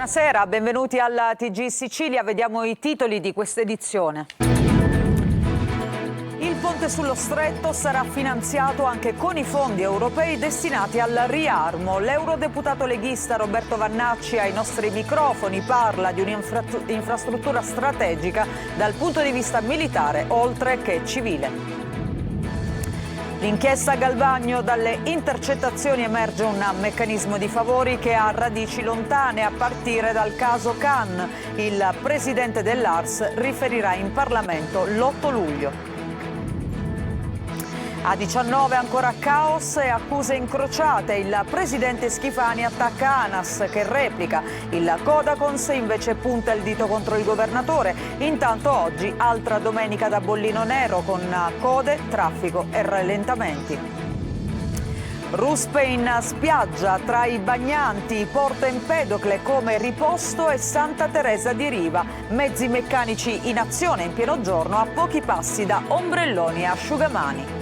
Buonasera, benvenuti alla TG Sicilia. Vediamo i titoli di questa edizione. Il ponte sullo Stretto sarà finanziato anche con i fondi europei destinati al riarmo. L'eurodeputato leghista Roberto Vannacci ai nostri microfoni parla di un'infrastruttura strategica dal punto di vista militare oltre che civile. L'inchiesta Galvagno, dalle intercettazioni emerge un meccanismo di favori che ha radici lontane a partire dal caso Khan. Il presidente dell'ARS riferirà in Parlamento l'8 luglio. A 19 ancora caos e accuse incrociate. Il presidente Schifani attacca ANAS che replica. Il Codacons invece punta il dito contro il governatore. Intanto oggi altra domenica da bollino nero con code, traffico e rallentamenti. Ruspe in spiaggia tra i bagnanti, Porto Empedocle come riposto e Santa Teresa di Riva. Mezzi meccanici in azione in pieno giorno a pochi passi da ombrelloni e asciugamani.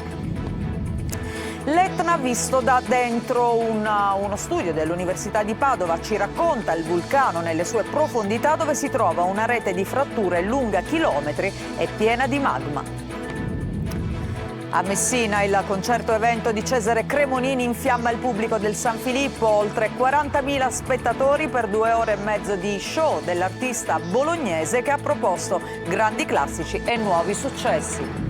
L'Etna visto da dentro, uno studio dell'Università di Padova ci racconta il vulcano nelle sue profondità dove si trova una rete di fratture lunga chilometri e piena di magma. A Messina il concerto evento di Cesare Cremonini infiamma il pubblico del San Filippo, oltre 40.000 spettatori per 2 ore e mezzo di show dell'artista bolognese che ha proposto grandi classici e nuovi successi.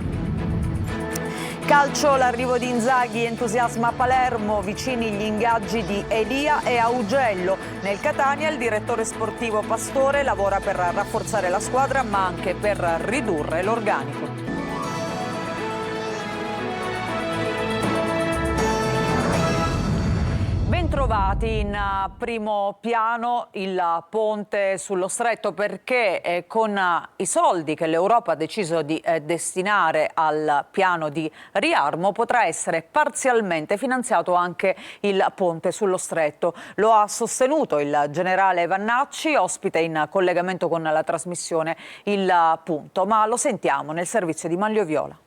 Calcio, l'arrivo di Inzaghi entusiasma Palermo, vicini gli ingaggi di Elia e Augello. Nel Catania il direttore sportivo Pastore lavora per rafforzare la squadra ma anche per ridurre l'organico. Bentrovati. In primo piano il ponte sullo Stretto perché con i soldi che l'Europa ha deciso di destinare al piano di riarmo potrà essere parzialmente finanziato anche il ponte sullo Stretto. Lo ha sostenuto il generale Vannacci, ospite in collegamento con la trasmissione Il Punto, ma lo sentiamo nel servizio di Manlio Viola.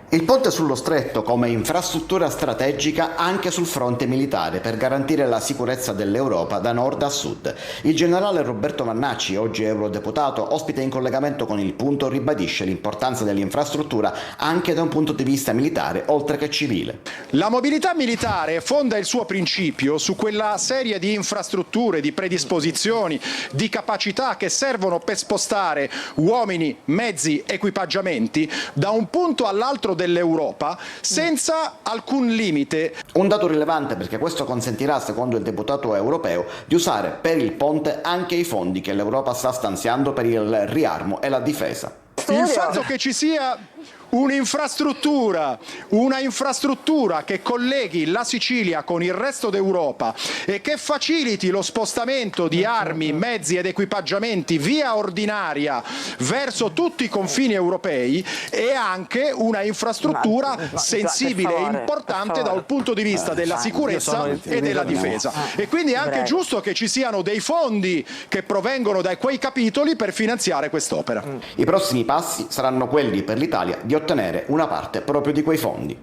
Il ponte sullo Stretto come infrastruttura strategica anche sul fronte militare per garantire la sicurezza dell'Europa da nord a sud. Il generale Roberto Vannacci, oggi eurodeputato, ospite in collegamento con Il Punto, ribadisce l'importanza dell'infrastruttura anche da un punto di vista militare oltre che civile. La mobilità militare fonda il suo principio su quella serie di infrastrutture, di predisposizioni, di capacità che servono per spostare uomini, mezzi, equipaggiamenti da un punto all'altro dell'Europa senza alcun limite. Un dato rilevante perché questo consentirà, secondo il deputato europeo, di usare per il ponte anche i fondi che l'Europa sta stanziando per il riarmo e la difesa. Il fatto che ci sia una infrastruttura che colleghi la Sicilia con il resto d'Europa e che faciliti lo spostamento di armi, mezzi ed equipaggiamenti via ordinaria verso tutti i confini europei è anche una infrastruttura sensibile e importante dal punto di vista della sicurezza e della difesa. E quindi è anche giusto che ci siano dei fondi che provengono da quei capitoli per finanziare quest'opera. I prossimi passi saranno quelli per l'Italia di ottenere una parte proprio di quei fondi.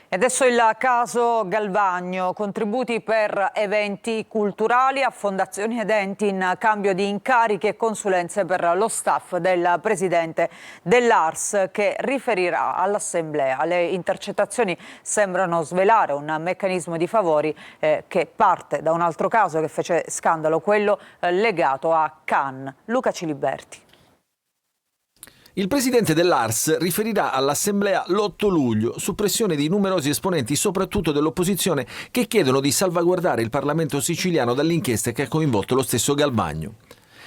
E adesso il caso Galvagno, contributi per eventi culturali a fondazioni ed enti in cambio di incarichi e consulenze per lo staff del presidente dell'ARS che riferirà all'Assemblea. Le intercettazioni sembrano svelare un meccanismo di favori che parte da un altro caso che fece scandalo, quello legato a Khan. Luca Ciliberti. Il presidente dell'ARS riferirà all'Assemblea l'8 luglio su pressione di numerosi esponenti, soprattutto dell'opposizione, che chiedono di salvaguardare il Parlamento siciliano dall'inchiesta che ha coinvolto lo stesso Galvagno.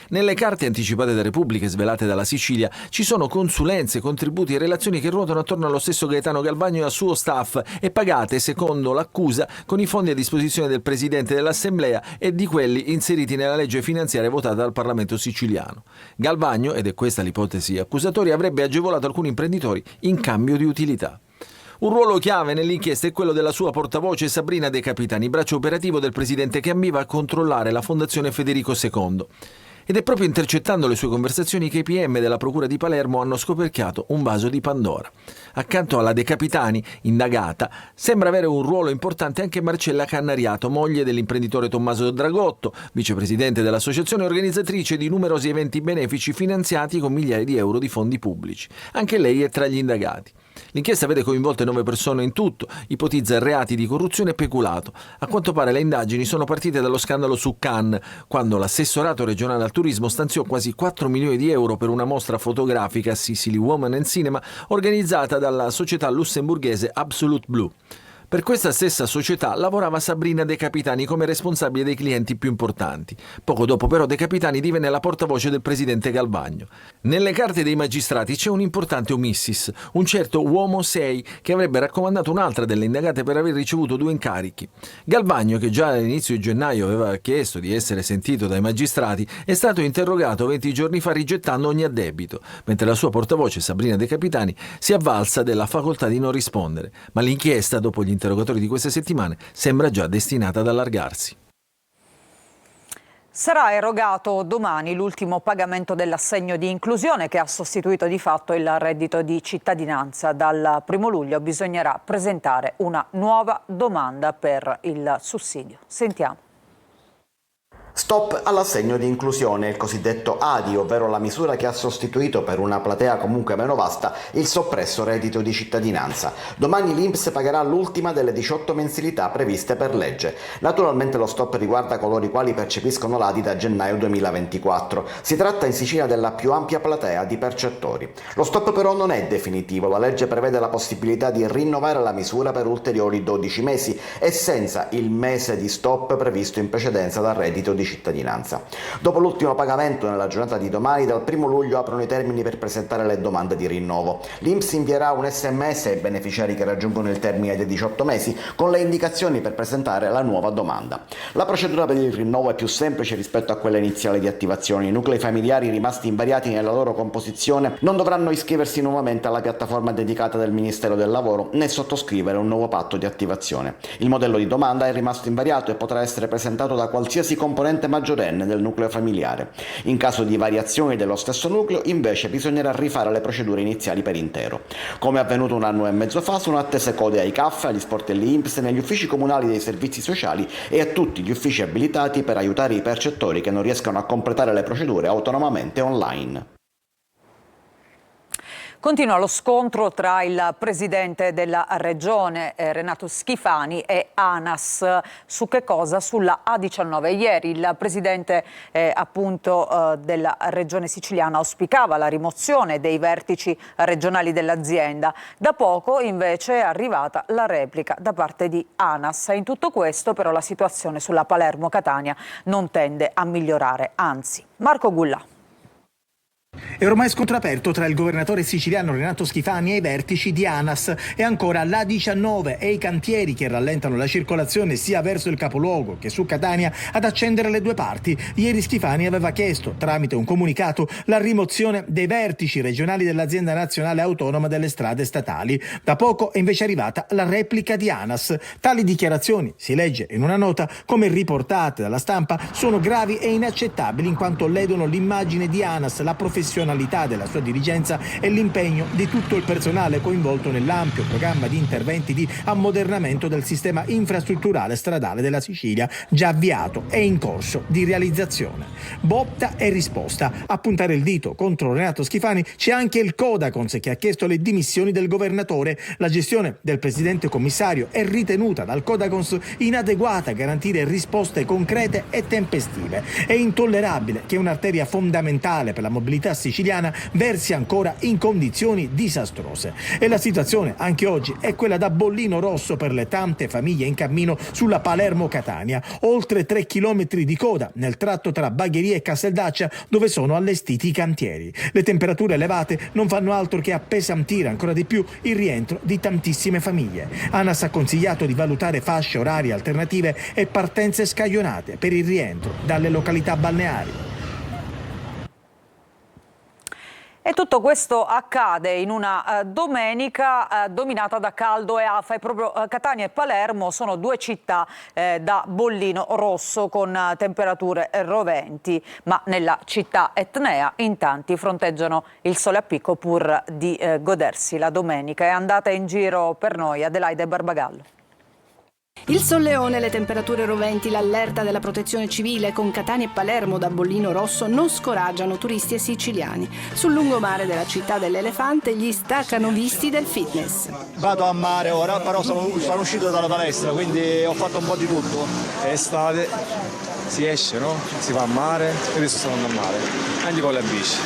Nelle carte anticipate da Repubblica svelate dalla Sicilia ci sono consulenze, contributi e relazioni che ruotano attorno allo stesso Gaetano Galvagno e al suo staff e pagate, secondo l'accusa, con i fondi a disposizione del Presidente dell'Assemblea e di quelli inseriti nella legge finanziaria votata dal Parlamento siciliano. Galvagno, ed è questa l'ipotesi accusatoria, avrebbe agevolato alcuni imprenditori in cambio di utilità. Un ruolo chiave nell'inchiesta è quello della sua portavoce Sabrina De Capitani, braccio operativo del Presidente che ambiva a controllare la Fondazione Federico II. Ed è proprio intercettando le sue conversazioni che i PM della Procura di Palermo hanno scoperchiato un vaso di Pandora. Accanto alla De Capitani, indagata, sembra avere un ruolo importante anche Marcella Cannariato, moglie dell'imprenditore Tommaso Dragotto, vicepresidente dell'associazione organizzatrice di numerosi eventi benefici finanziati con migliaia di euro di fondi pubblici. Anche lei è tra gli indagati. L'inchiesta vede coinvolte 9 persone in tutto, ipotizza reati di corruzione e peculato. A quanto pare le indagini sono partite dallo scandalo su Cannes, quando l'assessorato regionale al turismo stanziò quasi 4 milioni di euro per una mostra fotografica Sicily Woman and Cinema organizzata dalla società lussemburghese Absolute Blue. Per questa stessa società lavorava Sabrina De Capitani come responsabile dei clienti più importanti. Poco dopo però De Capitani divenne la portavoce del presidente Galvagno. Nelle carte dei magistrati c'è un importante omissis, un certo uomo 6 che avrebbe raccomandato un'altra delle indagate per aver ricevuto 2 incarichi. Galvagno, che già all'inizio di gennaio aveva chiesto di essere sentito dai magistrati, è stato interrogato 20 giorni fa rigettando ogni addebito, mentre la sua portavoce Sabrina De Capitani si è avvalsa della facoltà di non rispondere. Ma l'inchiesta, dopo gli interrogatori di queste settimane, sembra già destinata ad allargarsi. Sarà erogato domani l'ultimo pagamento dell'assegno di inclusione che ha sostituito di fatto il reddito di cittadinanza. Dal 1 luglio bisognerà presentare una nuova domanda per il sussidio. Sentiamo. Stop all'assegno di inclusione, il cosiddetto ADI, ovvero la misura che ha sostituito per una platea comunque meno vasta il soppresso reddito di cittadinanza. Domani l'INPS pagherà l'ultima delle 18 mensilità previste per legge. Naturalmente lo stop riguarda coloro i quali percepiscono l'ADI da gennaio 2024. Si tratta in Sicilia della più ampia platea di percettori. Lo stop però non è definitivo, la legge prevede la possibilità di rinnovare la misura per ulteriori 12 mesi e senza il mese di stop previsto in precedenza dal reddito di cittadinanza. Dopo l'ultimo pagamento nella giornata di domani, dal 1 luglio aprono i termini per presentare le domande di rinnovo. L'INPS invierà un SMS ai beneficiari che raggiungono il termine dei 18 mesi con le indicazioni per presentare la nuova domanda. La procedura per il rinnovo è più semplice rispetto a quella iniziale di attivazione. I nuclei familiari rimasti invariati nella loro composizione non dovranno iscriversi nuovamente alla piattaforma dedicata del Ministero del Lavoro né sottoscrivere un nuovo patto di attivazione. Il modello di domanda è rimasto invariato e potrà essere presentato da qualsiasi componente maggiorenne del nucleo familiare. In caso di variazioni dello stesso nucleo, invece, bisognerà rifare le procedure iniziali per intero. Come avvenuto 1 anno e mezzo fa, sono attese code ai CAF, agli sportelli INPS, negli uffici comunali dei servizi sociali e a tutti gli uffici abilitati per aiutare i percettori che non riescano a completare le procedure autonomamente online. Continua lo scontro tra il presidente della regione Renato Schifani e ANAS. Su che cosa? Sulla A19. Ieri il presidente della regione siciliana auspicava la rimozione dei vertici regionali dell'azienda. Da poco invece è arrivata la replica da parte di ANAS. In tutto questo però la situazione sulla Palermo-Catania non tende a migliorare, anzi. Marco Gullà. È ormai scontro aperto tra il governatore siciliano Renato Schifani e i vertici di ANAS e ancora l'A19 e i cantieri che rallentano la circolazione sia verso il capoluogo che su Catania ad accendere le due parti. Ieri Schifani aveva chiesto, tramite un comunicato, la rimozione dei vertici regionali dell'azienda nazionale autonoma delle strade statali. Da poco è invece arrivata la replica di ANAS. Tali dichiarazioni, si legge in una nota, come riportate dalla stampa, sono gravi e inaccettabili in quanto ledono l'immagine di ANAS, la professionalità della sua dirigenza e l'impegno di tutto il personale coinvolto nell'ampio programma di interventi di ammodernamento del sistema infrastrutturale stradale della Sicilia, già avviato e in corso di realizzazione. Botta e risposta. A puntare il dito contro Renato Schifani c'è anche il Codacons, che ha chiesto le dimissioni del governatore. La gestione del presidente commissario è ritenuta dal Codacons inadeguata a garantire risposte concrete e tempestive. È intollerabile che un'arteria fondamentale per la mobilità siciliana versi ancora in condizioni disastrose. E la situazione anche oggi è quella da bollino rosso per le tante famiglie in cammino sulla Palermo-Catania. Oltre 3 chilometri di coda nel tratto tra Bagheria e Casteldaccia, dove sono allestiti i cantieri. Le temperature elevate non fanno altro che appesantire ancora di più il rientro di tantissime famiglie. ANAS ha consigliato di valutare fasce orarie alternative e partenze scaglionate per il rientro dalle località balneari. E tutto questo accade in una domenica dominata da caldo e afa, e proprio Catania e Palermo sono due città da bollino rosso con temperature roventi, ma nella città etnea in tanti fronteggiano il sole a picco pur di godersi la domenica. È andata in giro per noi Adelaide Barbagallo. Il solleone, le temperature roventi, l'allerta della protezione civile con Catania e Palermo da bollino rosso non scoraggiano turisti e siciliani. Sul lungomare della città dell'elefante gli stacanovisti del fitness. Vado a mare ora, però sono uscito dalla palestra, quindi ho fatto un po' di tutto. È estate, si esce, no? Si va a mare e adesso sto andando a mare, anche con la bici.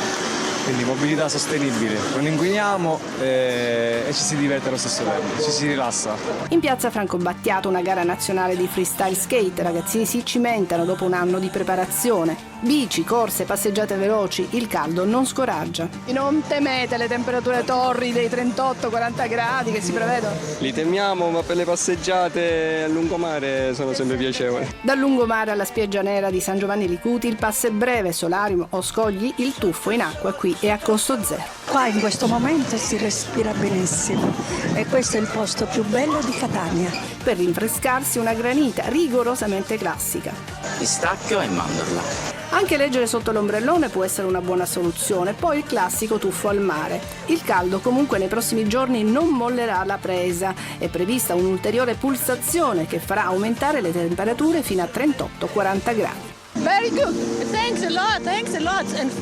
Quindi mobilità sostenibile, non inquiniamo e ci si diverte allo stesso tempo, ci si rilassa. In piazza Franco Battiato una gara nazionale di freestyle skate, ragazzini si cimentano dopo un anno di preparazione. Bici, corse, passeggiate veloci, il caldo non scoraggia. Non temete le temperature torride, dei 38-40 gradi che si prevedono? Li temiamo, ma per le passeggiate a lungomare sono sempre piacevoli. Dal lungomare alla spiaggia nera di San Giovanni Licuti il passo è breve, solarium o scogli, il tuffo in acqua qui è a costo zero. Qua in questo momento si respira benissimo e questo è il posto più bello di Catania. Per rinfrescarsi una granita rigorosamente classica. Pistacchio e mandorla. Anche leggere sotto l'ombrellone può essere una buona soluzione, poi il classico tuffo al mare. Il caldo comunque nei prossimi giorni non mollerà la presa. È prevista un'ulteriore pulsazione che farà aumentare le temperature fino a 38-40 gradi. Very good. Thanks a lot. Thanks a lot. And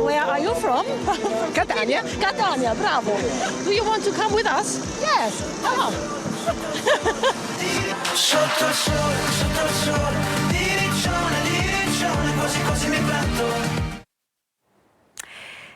where are you from? Catania. Catania, bravo. Do you want to come with us? Yes. Come on. Sotto il sole, diriccione, così mi petto.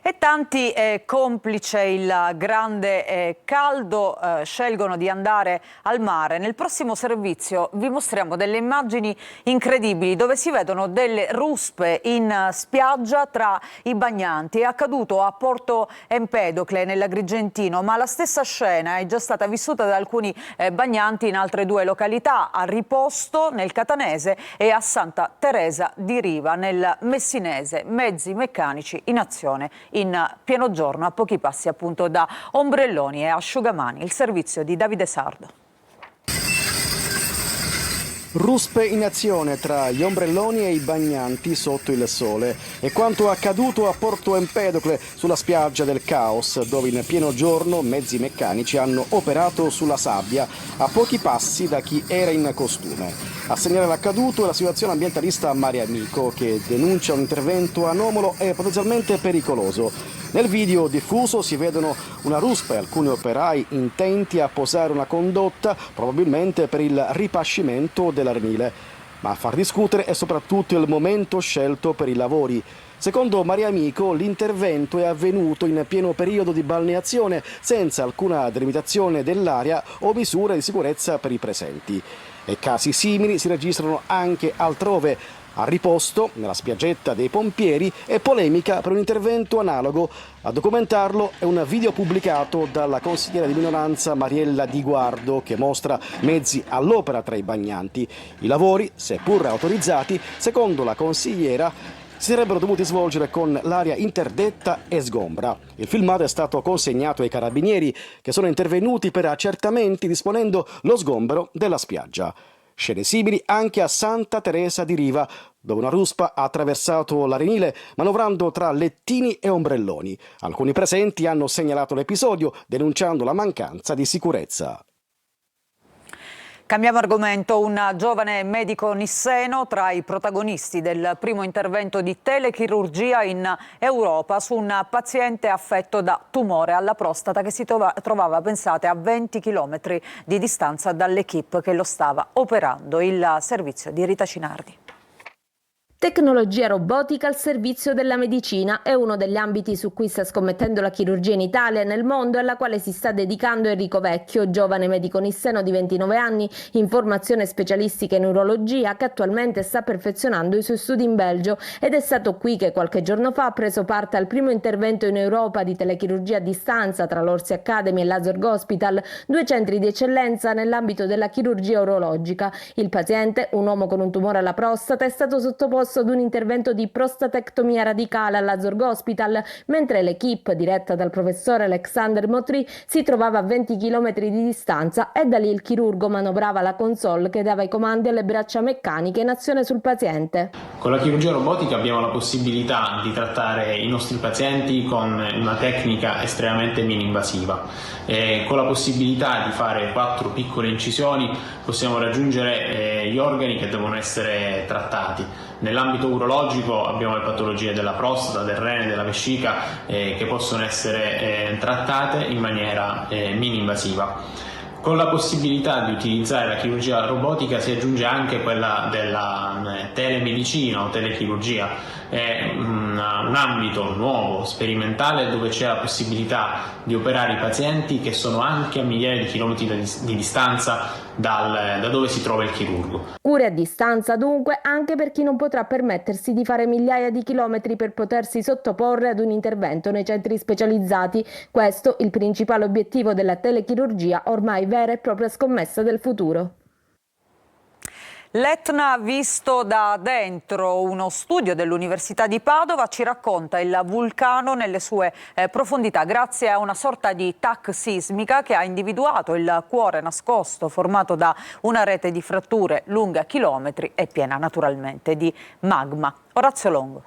E tanti, complice il grande caldo, scelgono di andare al mare. Nel prossimo servizio vi mostriamo delle immagini incredibili dove si vedono delle ruspe in spiaggia tra i bagnanti. È accaduto a Porto Empedocle nell'Agrigentino, ma la stessa scena è già stata vissuta da alcuni bagnanti in altre due località, a Riposto nel Catanese e a Santa Teresa di Riva nel Messinese. Mezzi meccanici in azione in pieno giorno, a pochi passi appunto da ombrelloni e asciugamani. Il servizio di Davide Sardo. Ruspe in azione tra gli ombrelloni e i bagnanti sotto il sole. È quanto accaduto a Porto Empedocle sulla spiaggia del Caos, dove in pieno giorno mezzi meccanici hanno operato sulla sabbia a pochi passi da chi era in costume. A segnalare l'accaduto è la situazione ambientalista Mare Amico, che denuncia un intervento anomalo e potenzialmente pericoloso. Nel video diffuso si vedono una ruspa e alcuni operai intenti a posare una condotta, probabilmente per il ripascimento dell'arenile. Ma a far discutere è soprattutto il momento scelto per i lavori. Secondo Mare Amico l'intervento è avvenuto in pieno periodo di balneazione, senza alcuna delimitazione dell'area o misure di sicurezza per i presenti. E casi simili si registrano anche altrove. A Riposto, nella spiaggetta dei Pompieri, è polemica per un intervento analogo. A documentarlo è un video pubblicato dalla consigliera di minoranza Mariella Di Guardo, che mostra mezzi all'opera tra i bagnanti. I lavori, seppur autorizzati, secondo la consigliera, si sarebbero dovuti svolgere con l'area interdetta e sgombra. Il filmato è stato consegnato ai carabinieri, che sono intervenuti per accertamenti disponendo lo sgombero della spiaggia. Scene simili anche a Santa Teresa di Riva, dove una ruspa ha attraversato l'arenile manovrando tra lettini e ombrelloni. Alcuni presenti hanno segnalato l'episodio, denunciando la mancanza di sicurezza. Cambiamo argomento. Un giovane medico nisseno tra i protagonisti del primo intervento di telechirurgia in Europa su un paziente affetto da tumore alla prostata che si trovava, pensate, a 20 km di distanza dall'equipe che lo stava operando. Il servizio di Rita Cinardi. Tecnologia robotica al servizio della medicina è uno degli ambiti su cui sta scommettendo la chirurgia in Italia e nel mondo, e alla quale si sta dedicando Enrico Vecchio, giovane medico nisseno di 29 anni in formazione specialistica in urologia, che attualmente sta perfezionando i suoi studi in Belgio, ed è stato qui che qualche giorno fa ha preso parte al primo intervento in Europa di telechirurgia a distanza tra l'Orsi Academy e l'Azorg Hospital, due centri di eccellenza nell'ambito della chirurgia urologica. Il paziente, un uomo con un tumore alla prostata, è stato sottoposto ricorso ad un intervento di prostatectomia radicale alla Zorg Hospital, mentre l'equipe, diretta dal professore Alexander Motry, si trovava a 20 km di distanza e da lì il chirurgo manovrava la console che dava i comandi alle braccia meccaniche in azione sul paziente. Con la chirurgia robotica abbiamo la possibilità di trattare i nostri pazienti con una tecnica estremamente mini-invasiva. Con la possibilità di fare 4 piccole incisioni possiamo raggiungere gli organi che devono essere trattati. Nell'ambito urologico abbiamo le patologie della prostata, del rene, della vescica che possono essere trattate in maniera mini-invasiva. Con la possibilità di utilizzare la chirurgia robotica si aggiunge anche quella della telemedicina o telechirurgia. È un ambito nuovo, sperimentale, dove c'è la possibilità di operare i pazienti che sono anche a migliaia di chilometri di distanza da dove si trova il chirurgo. Cure a distanza dunque anche per chi non potrà permettersi di fare migliaia di chilometri per potersi sottoporre ad un intervento nei centri specializzati. Questo il principale obiettivo della telechirurgia, ormai vera e propria scommessa del futuro. L'Etna visto da dentro, uno studio dell'Università di Padova ci racconta il vulcano nelle sue profondità grazie a una sorta di TAC sismica che ha individuato il cuore nascosto formato da una rete di fratture lunga chilometri e piena naturalmente di magma. Orazio Longo.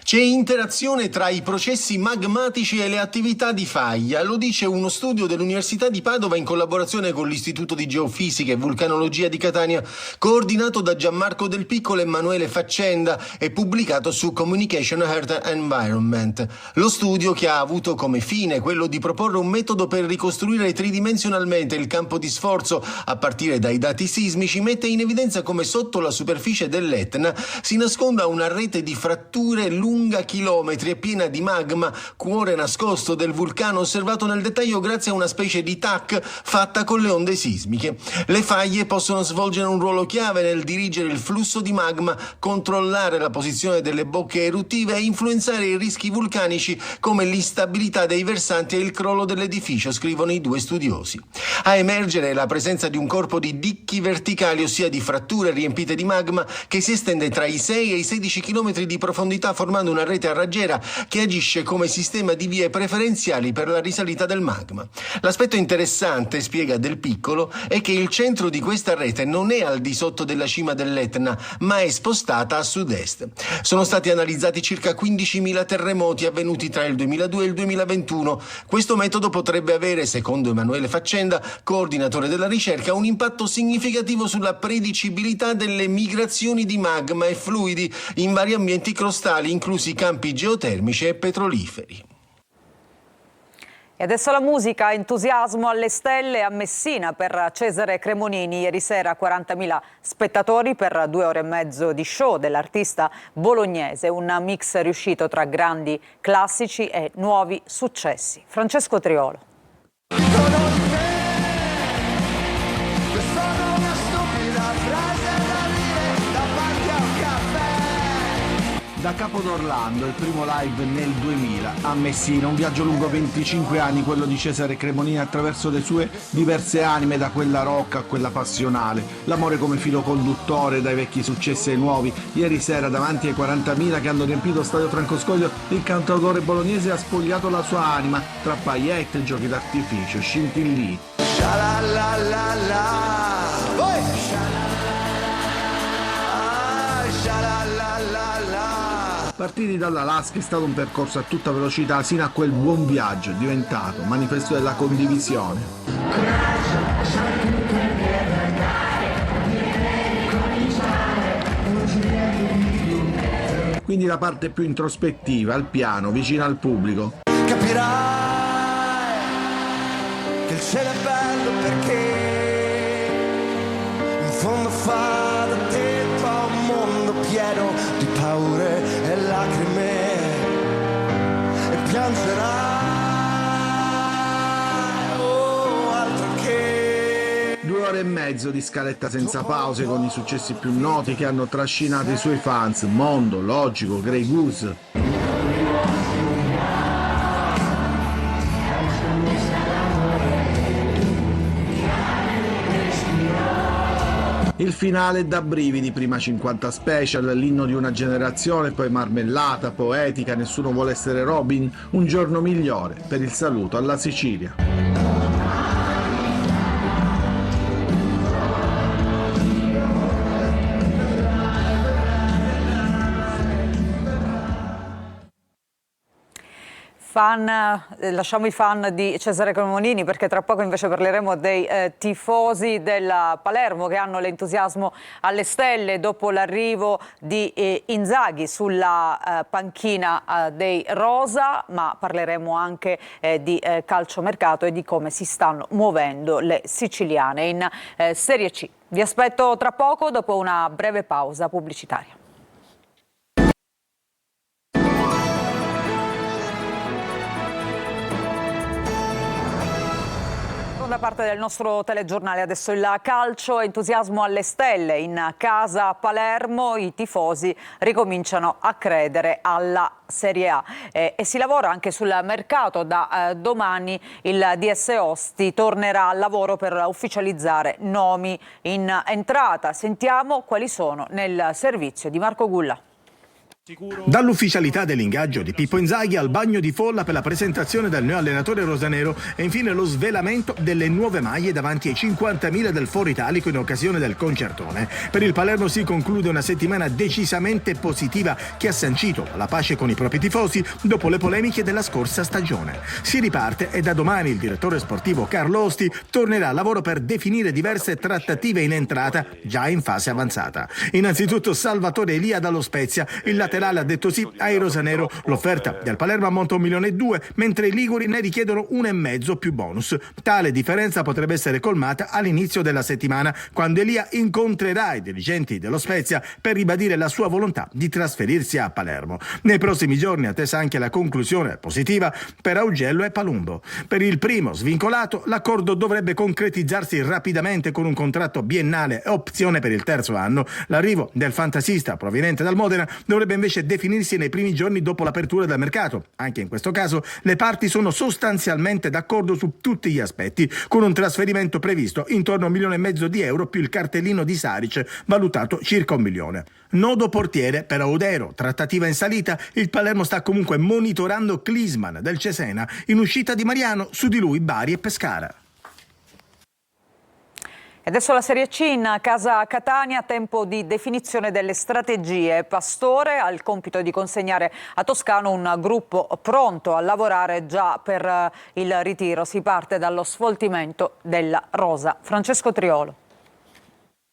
C'è interazione tra i processi magmatici e le attività di faglia, lo dice uno studio dell'Università di Padova in collaborazione con l'Istituto di Geofisica e Vulcanologia di Catania, coordinato da Gianmarco Del Piccolo e Emanuele Faccenda e pubblicato su Communication Earth Environment. Lo studio, che ha avuto come fine quello di proporre un metodo per ricostruire tridimensionalmente il campo di sforzo a partire dai dati sismici, mette in evidenza come sotto la superficie dell'Etna si nasconda una rete di fratture lunga chilometri e piena di magma, cuore nascosto del vulcano osservato nel dettaglio grazie a una specie di TAC fatta con le onde sismiche. Le faglie possono svolgere un ruolo chiave nel dirigere il flusso di magma, controllare la posizione delle bocche eruttive e influenzare i rischi vulcanici come l'instabilità dei versanti e il crollo dell'edificio, scrivono i due studiosi. A emergere è la presenza di un corpo di dicchi verticali, ossia di fratture riempite di magma, che si estende tra i 6 e i 16 km di profondità, formando una rete a raggiera che agisce come sistema di vie preferenziali per la risalita del magma. L'aspetto interessante, spiega Del Piccolo, è che il centro di questa rete non è al di sotto della cima dell'Etna, ma è spostata a sud-est. Sono stati analizzati circa 15.000 terremoti avvenuti tra il 2002 e il 2021. Questo metodo potrebbe avere, secondo Emanuele Faccenda, coordinatore della ricerca, un impatto significativo sulla predicibilità delle migrazioni di magma e fluidi in vari ambienti crostali, inclusi campi geotermici e petroliferi. E adesso la musica, entusiasmo alle stelle a Messina per Cesare Cremonini. Ieri sera 40.000 spettatori per 2 ore e mezzo di show dell'artista bolognese, un mix riuscito tra grandi classici e nuovi successi. Francesco Triolo. Da Capo d'Orlando, il primo live nel 2000, a Messina, un viaggio lungo 25 anni, quello di Cesare Cremonini attraverso le sue diverse anime, da quella rock a quella passionale, l'amore come filo conduttore, dai vecchi successi ai nuovi. Ieri sera, davanti ai 40.000 che hanno riempito Stadio Francoscoglio, il cantautore bolognese ha spogliato la sua anima tra paillette, giochi d'artificio, scintillini. Partiti dall'Alaska è stato un percorso a tutta velocità sino a quel buon viaggio, diventato manifesto della condivisione. Quindi la parte più introspettiva, al piano, vicina al pubblico. Capirai che il cielo è bello perché in fondo fa da te il tuo mondo pieno di paure e lacrime e piangerai, oh altro che 2 ore e mezzo di scaletta senza pause con i successi più noti che hanno trascinato i suoi fans: Mondo, Logico, Grey Goose. Il finale è da brividi, prima 50 special, l'inno di una generazione, poi marmellata, poetica, nessuno vuole essere Robin, un giorno migliore per il saluto alla Sicilia. Lasciamo i fan di Cesare Cremonini, perché tra poco invece parleremo dei tifosi del Palermo che hanno l'entusiasmo alle stelle dopo l'arrivo di Inzaghi sulla panchina dei rosa, ma parleremo anche di calciomercato e di come si stanno muovendo le siciliane in Serie C. Vi aspetto tra poco dopo una breve pausa pubblicitaria. Seconda parte del nostro telegiornale, adesso il calcio, entusiasmo alle stelle. In casa Palermo i tifosi ricominciano a credere alla Serie A e si lavora anche sul mercato. Da domani il DS Osti tornerà al lavoro per ufficializzare nomi in entrata. Sentiamo quali sono nel servizio di Marco Gulla. Dall'ufficialità dell'ingaggio di Pippo Inzaghi al bagno di folla per la presentazione del neo allenatore rosanero e infine lo svelamento delle nuove maglie davanti ai 50.000 del Foro Italico in occasione del concertone. Per il Palermo si conclude una settimana decisamente positiva che ha sancito la pace con i propri tifosi dopo le polemiche della scorsa stagione. Si riparte e da domani il direttore sportivo Carlo Osti tornerà al lavoro per definire diverse trattative in entrata già in fase avanzata. Innanzitutto Salvatore Elia dallo Spezia, il laterale ha detto sì ai rosanero. L'offerta del Palermo ammonta a 1,2 milioni, mentre i liguri ne richiedono 1,5 più bonus. Tale differenza potrebbe essere colmata all'inizio della settimana, quando Elia incontrerà i dirigenti dello Spezia per ribadire la sua volontà di trasferirsi a Palermo. Nei prossimi giorni è attesa anche la conclusione positiva per Augello e Palumbo. Per il primo svincolato l'accordo dovrebbe concretizzarsi rapidamente con un contratto biennale e opzione per il terzo anno. L'arrivo del fantasista proveniente dal Modena dovrebbe invece definirsi nei primi giorni dopo l'apertura del mercato. Anche in questo caso le parti sono sostanzialmente d'accordo su tutti gli aspetti, con un trasferimento previsto intorno a 1,5 milioni di euro più il cartellino di Saric valutato circa 1 milione. Nodo portiere per Audero, trattativa in salita. Il Palermo sta comunque monitorando Klinsmann del Cesena, in uscita di Mariano, su di lui Bari e Pescara. E adesso la Serie C in casa Catania, tempo di definizione delle strategie. Pastore ha il compito di consegnare a Toscano un gruppo pronto a lavorare già per il ritiro. Si parte dallo sfoltimento della rosa. Francesco Triolo.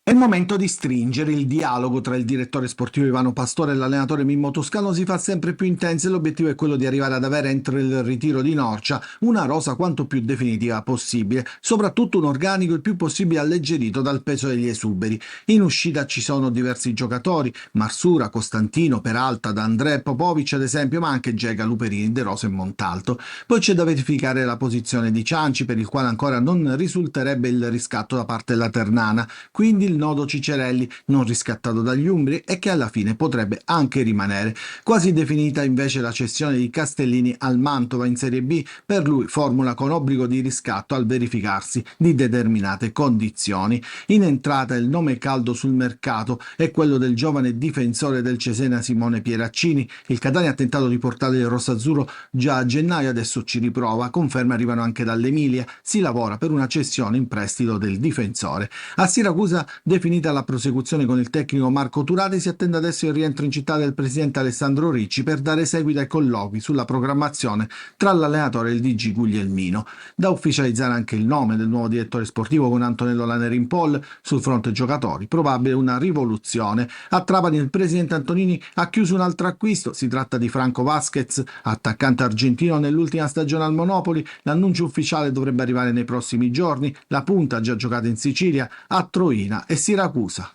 È il momento di stringere. Il dialogo tra il direttore sportivo Ivano Pastore e l'allenatore Mimmo Toscano si fa sempre più intenso e l'obiettivo è quello di arrivare ad avere entro il ritiro di Norcia una rosa quanto più definitiva possibile, soprattutto un organico il più possibile alleggerito dal peso degli esuberi. In uscita ci sono diversi giocatori, Marsura, Costantino, Peralta, D'André, Popovic ad esempio, ma anche Gega, Luperini, De Rosa e Montalto. Poi c'è da verificare la posizione di Cianci, per il quale ancora non risulterebbe il riscatto da parte della Ternana, quindi il nodo Cicerelli, non riscattato dagli umbri e che alla fine potrebbe anche rimanere. Quasi definita invece la cessione di Castellini al Mantova in Serie B, per lui formula con obbligo di riscatto al verificarsi di determinate condizioni. In entrata il nome caldo sul mercato è quello del giovane difensore del Cesena Simone Pieraccini. Il Catania ha tentato di portare il rossazzurro già a gennaio, adesso ci riprova, conferme arrivano anche dall'Emilia, si lavora per una cessione in prestito del difensore. A Siracusa, definita la prosecuzione con il tecnico Marco Turati, si attende adesso il rientro in città del presidente Alessandro Ricci per dare seguito ai colloqui sulla programmazione tra l'allenatore e il DG Guglielmino. Da ufficializzare anche il nome del nuovo direttore sportivo con Antonello Lanerin Pol. Sul fronte giocatori probabile una rivoluzione. A Trapani il presidente Antonini ha chiuso un altro acquisto, si tratta di Franco Vasquez, attaccante argentino nell'ultima stagione al Monopoli. L'annuncio ufficiale dovrebbe arrivare nei prossimi giorni. La punta ha già giocato in Sicilia, a Troina e Siracusa.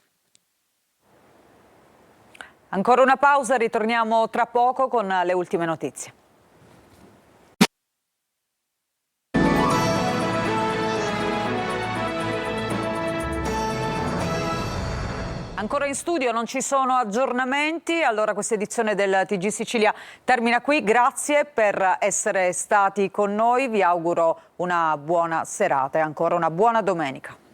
Ancora una pausa, ritorniamo tra poco con le ultime notizie. Ancora in studio non ci sono aggiornamenti, allora questa edizione del TG Sicilia termina qui. Grazie per essere stati con noi, vi auguro una buona serata e ancora una buona domenica.